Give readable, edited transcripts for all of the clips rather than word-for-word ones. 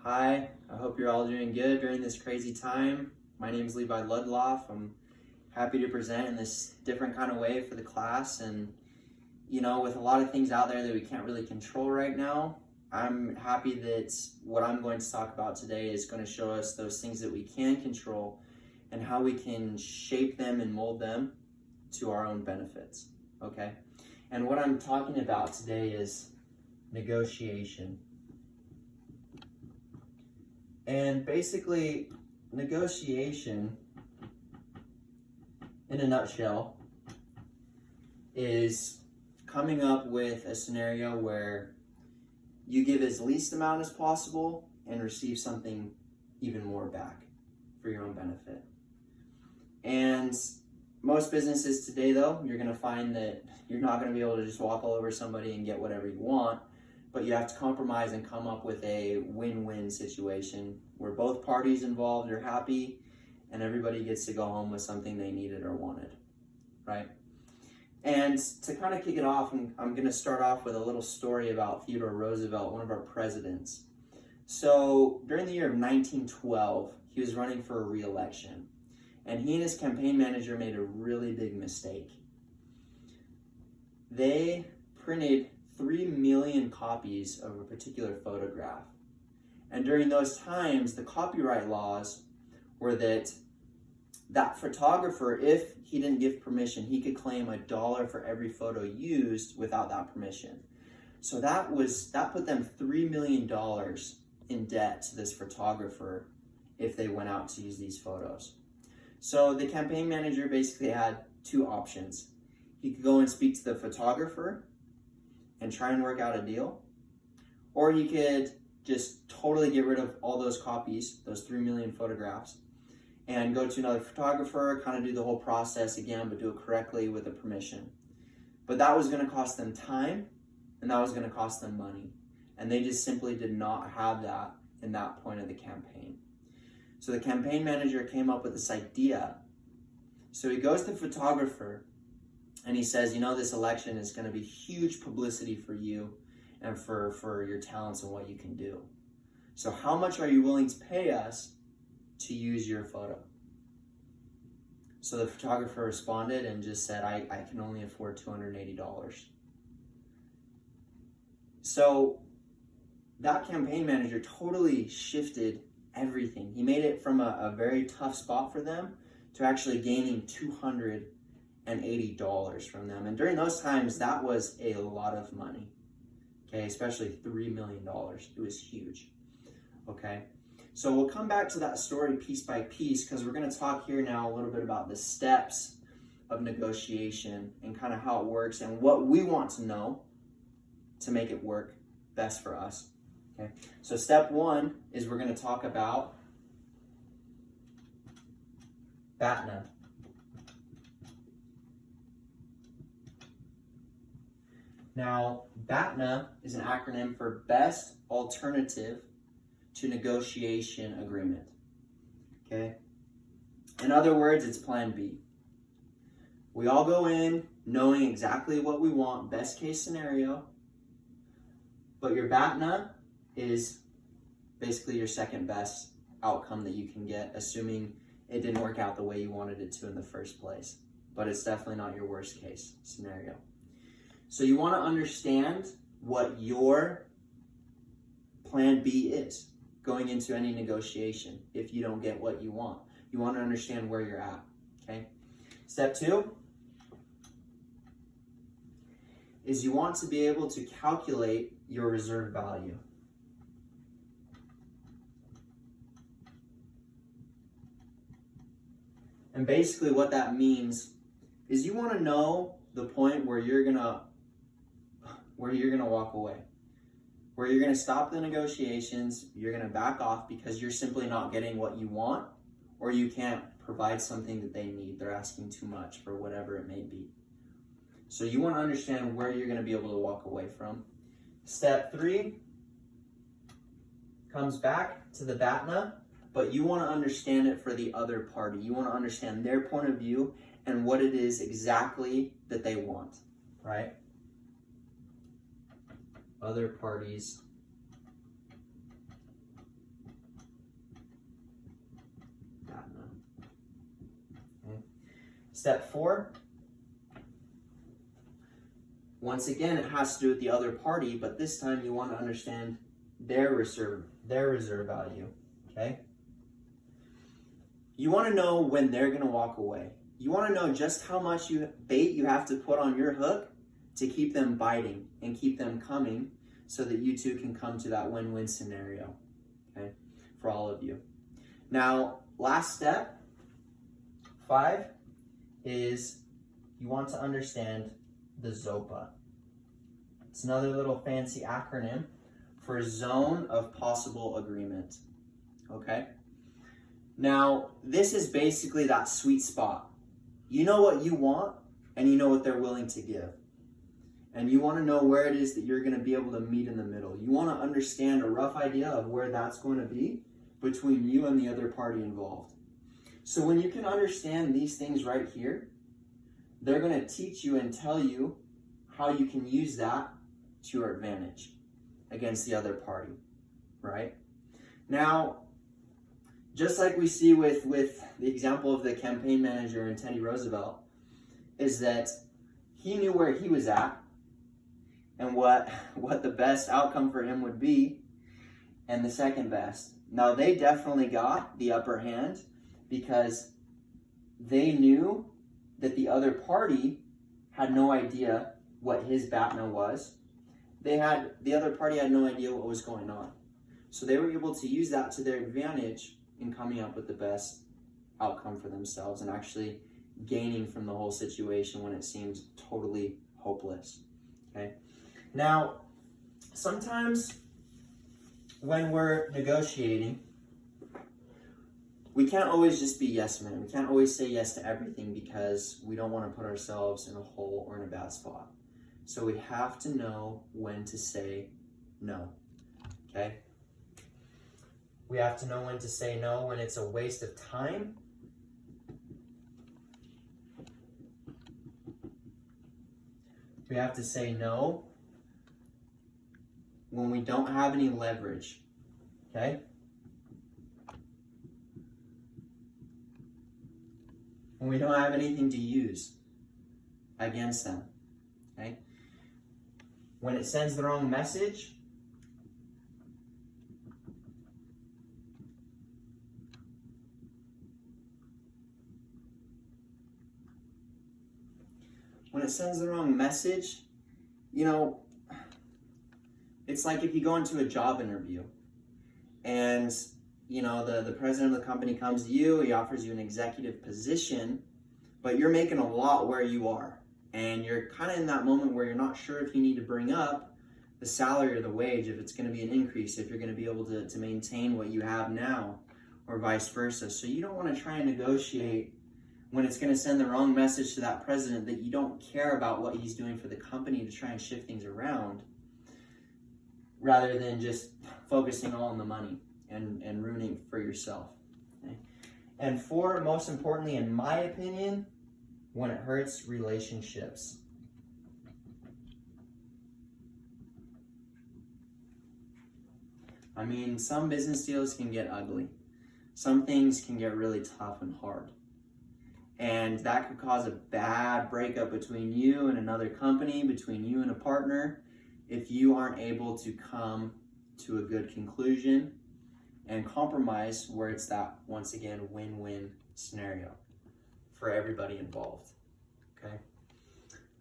Hi, I hope you're all doing good during this crazy time. My name is Levi Ludloff. I'm happy to present in this different kind of way for the class. And, with a lot of things out there that we can't really control right now, I'm happy that what I'm going to talk about today is going to show us those things that we can control and how we can shape them and mold them to our own benefits, okay? And what I'm talking about today is negotiation. And basically, negotiation, in a nutshell, is coming up with a scenario where you give as least amount as possible and receive something even more back for your own benefit. And most businesses today, though, you're going to find that you're not going to be able to just walk all over somebody and get whatever you want. But you have to compromise and come up with a win-win situation where both parties involved are happy and everybody gets to go home with something they needed or wanted, right? And to kind of kick it off, I'm going to start off with a little story about Theodore Roosevelt, one of our presidents. So during the year of 1912, he was running for a re-election, and he and his campaign manager made a really big mistake. They printed 3 million copies of a particular photograph. And during those times, the copyright laws were that photographer, if he didn't give permission, he could claim $1 for every photo used without that permission. So that put them $3 million in debt to this photographer if they went out to use these photos. So the campaign manager basically had two options. He could go and speak to the photographer and try and work out a deal, or he could just totally get rid of all those copies, those 3 million photographs, and go to another photographer, kind of do the whole process again, but do it correctly with the permission. But that was going to cost them time, and that was going to cost them money, and they just simply did not have that in that point of the campaign. So the campaign manager came up with this idea. So he goes to the photographer, and he says, this election is going to be huge publicity for you and for your talents and what you can do. So how much are you willing to pay us to use your photo? So the photographer responded and just said, I can only afford $280. So that campaign manager totally shifted everything. He made it from a very tough spot for them to actually gaining $280 from them. And during those times, that was a lot of money, okay, especially $3 million. It was huge, okay? So we'll come back to that story piece by piece because we're going to talk here now a little bit about the steps of negotiation and kind of how it works and what we want to know to make it work best for us, okay? So step one is we're going to talk about BATNA. Now, BATNA is an acronym for Best Alternative to Negotiation Agreement, okay? In other words, it's Plan B. We all go in knowing exactly what we want, best case scenario, but your BATNA is basically your second best outcome that you can get, assuming it didn't work out the way you wanted it to in the first place. But it's definitely not your worst case scenario. So you want to understand what your plan B is going into any negotiation if you don't get what you want. You want to understand where you're at, okay? Step two is you want to be able to calculate your reserve value. And basically what that means is you want to know the point where you're gonna walk away, where you're gonna stop the negotiations, you're gonna back off because you're simply not getting what you want, or you can't provide something that they need. They're asking too much for whatever it may be. So you want to understand where you're gonna be able to walk away from. Step three comes back to the BATNA, but you want to understand it for the other party. You want to understand their point of view and what it is exactly that they want, right? Other parties Step 4, once again, it has to do with the other party, but this time you want to understand their reserve value, okay? You want to know when they're going to walk away. You want to know just how much bait you have to put on your hook to keep them biting and keep them coming so that you two can come to that win-win scenario, okay, for all of you. Now, last step, 5, is you want to understand the ZOPA. It's another little fancy acronym for Zone of Possible Agreement, okay? Now, this is basically that sweet spot. You know what you want, and you know what they're willing to give. And you want to know where it is that you're going to be able to meet in the middle. You want to understand a rough idea of where that's going to be between you and the other party involved. So when you can understand these things right here, they're going to teach you and tell you how you can use that to your advantage against the other party, right? Now, just like we see with the example of the campaign manager and Teddy Roosevelt, is that he knew where he was at and what the best outcome for him would be and the second best. Now, they definitely got the upper hand because they knew that the other party had no idea what his BATNA was. The other party had no idea what was going on. So they were able to use that to their advantage in coming up with the best outcome for themselves and actually gaining from the whole situation when it seemed totally hopeless. Okay. Now, sometimes when we're negotiating, we can't always just be yes men. We can't always say yes to everything because we don't want to put ourselves in a hole or in a bad spot. So we have to know when to say no, okay? We have to know when to say no when it's a waste of time. We have to say no when we don't have any leverage, okay? When we don't have anything to use against them, okay? When it sends the wrong message, you know, it's like if you go into a job interview and, you know, the president of the company comes to you, he offers you an executive position, but you're making a lot where you are. And you're kind of in that moment where you're not sure if you need to bring up the salary or the wage, if it's going to be an increase, if you're going to be able to maintain what you have now, or vice versa. So you don't want to try and negotiate when it's going to send the wrong message to that president that you don't care about what he's doing for the company to try and shift things around, rather than just focusing all on the money and ruining for yourself. Okay? And 4, most importantly, in my opinion, when it hurts relationships. I mean, some business deals can get ugly. Some things can get really tough and hard. And that could cause a bad breakup between you and another company, between you and a partner, if you aren't able to come to a good conclusion and compromise where it's that, once again, win-win scenario for everybody involved, okay?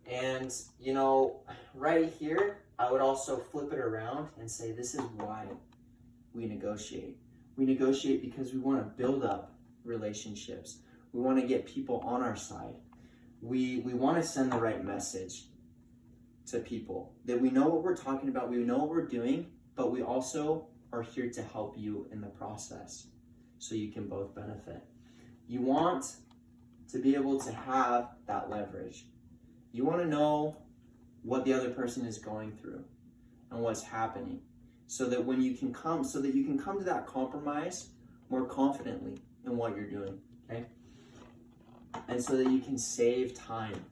And, you know, right here, I would also flip it around and say this is why we negotiate. We negotiate because we want to build up relationships. We want to get people on our side. We want to send the right message to people, that we know what we're talking about, we know what we're doing, but we also are here to help you in the process so you can both benefit. You want to be able to have that leverage. You want to know what the other person is going through and what's happening, so that when you can come, to that compromise more confidently in what you're doing, okay? And so that you can save time.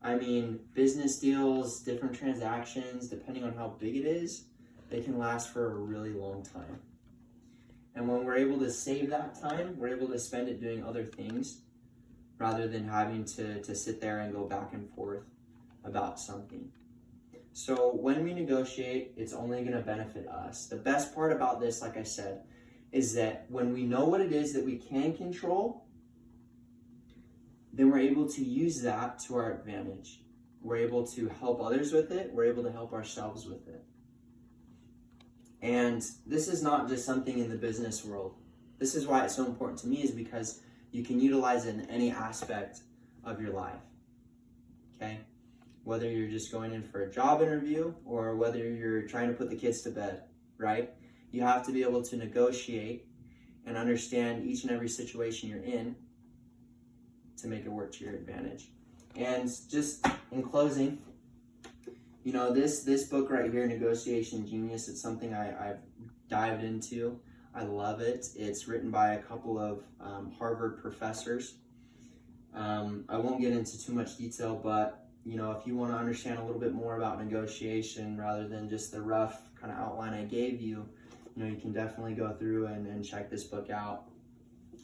I mean, business deals, different transactions, depending on how big it is, they can last for a really long time. And when we're able to save that time, we're able to spend it doing other things rather than having to sit there and go back and forth about something. So when we negotiate, it's only going to benefit us. The best part about this, like I said, is that when we know what it is that we can control, then we're able to use that to our advantage. We're able to help others with it. We're able to help ourselves with it. And this is not just something in the business world. This is why it's so important to me, is because you can utilize it in any aspect of your life. Okay? Whether you're just going in for a job interview or whether you're trying to put the kids to bed, right? You have to be able to negotiate and understand each and every situation you're in to make it work to your advantage. And just in closing, you know, this book right here, Negotiation Genius, it's something I've dived into. I love it. It's written by a couple of Harvard professors. I won't get into too much detail, but you know, if you want to understand a little bit more about negotiation rather than just the rough kind of outline I gave you, you know, you can definitely go through and check this book out.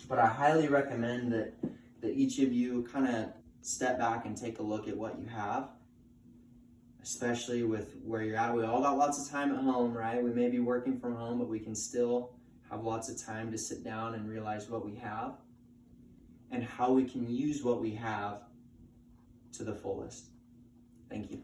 But I highly recommend that each of you kind of step back and take a look at what you have, especially with where you're at. We all got lots of time at home, right? We may be working from home, but we can still have lots of time to sit down and realize what we have and how we can use what we have to the fullest. Thank you.